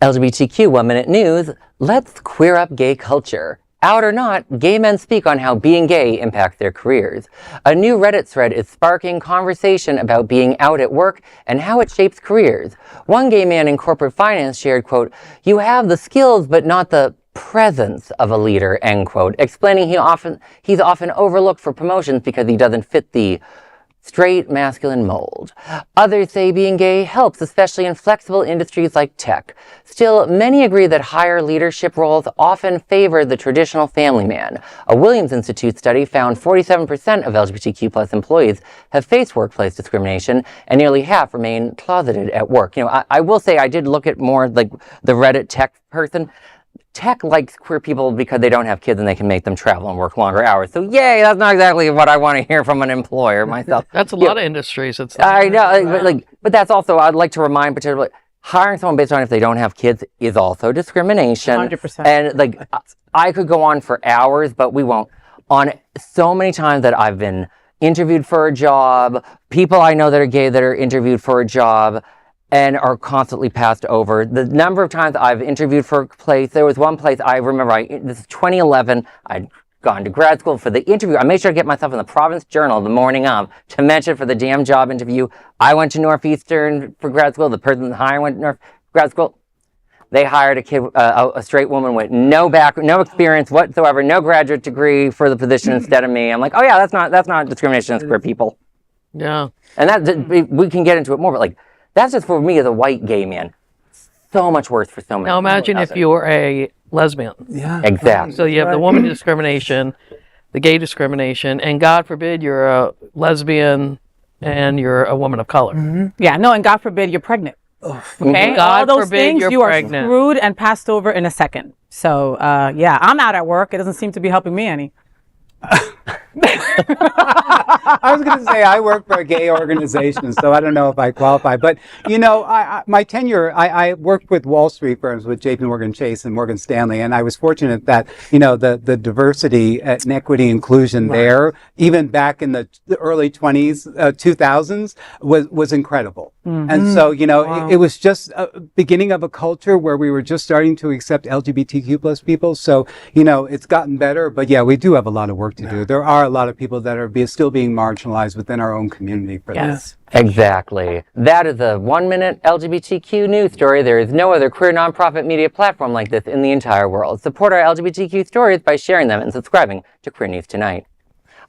LGBTQ 1 Minute News, let's queer up gay culture. Out or not, gay men speak on how being gay impacts their careers. A new Reddit thread is sparking conversation about being out at work and how it shapes careers. One gay man in corporate finance shared, quote, "You have the skills but not the presence of a leader," end quote, explaining he's often overlooked for promotions because he doesn't fit the straight masculine mold. Others say being gay helps, especially in flexible industries like tech. Still, many agree that higher leadership roles often favor the traditional family man. A Williams Institute study found 47% of LGBTQ plus employees have faced workplace discrimination, and nearly half remain closeted at work. I will say I did look at more like the Reddit tech person. Tech likes queer people because they don't have kids and they can make them travel and work longer hours. So yay, that's not exactly what I want to hear from an employer myself. That's a lot of industries. I know, but that's also, I'd like to remind particularly, hiring someone based on if they don't have kids is also discrimination. 100%. And I could go on for hours, but we won't. On so many times that I've been interviewed for a job, people I know that are gay that are interviewed for a job, and are constantly passed over. The number of times I've interviewed for a place, there was one place I remember, this is 2011, I'd gone to grad school for the interview. I made sure to get myself in the Province Journal the morning of to mention for the damn job interview. I went to Northeastern for grad school. The person hiring went to grad school. They hired a kid, a straight woman with no experience whatsoever, no graduate degree for the position instead of me. I'm like, oh yeah, that's not discrimination against queer people. Yeah. And we can get into it more, but that's just for me as a white gay man. So much worse for so many. Now imagine if you were a lesbian. Yeah. Exactly. So you have the woman discrimination, the gay discrimination, and God forbid you're a lesbian and you're a woman of color. Mm-hmm. Yeah, no, and God forbid you're pregnant. Okay? God all those forbid things, you're you pregnant. are screwed and passed over in a second. So, yeah, I'm out at work. It doesn't seem to be helping me any. I was going to say I work for a gay organization, so I don't know if I qualify. But, my tenure, I worked with Wall Street firms with JP Morgan Chase and Morgan Stanley, and I was fortunate that, the diversity and equity inclusion there, even back in the early 2000s, was incredible. Mm-hmm. And so, it was just a beginning of a culture where we were just starting to accept LGBTQ plus people. So, it's gotten better. But yeah, we do have a lot of work to do. There are a lot of people that are still being marginalized within our own community for this. Exactly. That is a 1 minute LGBTQ news story. There is no other queer nonprofit media platform like this in the entire world. Support our LGBTQ stories by sharing them and subscribing to Queer News Tonight.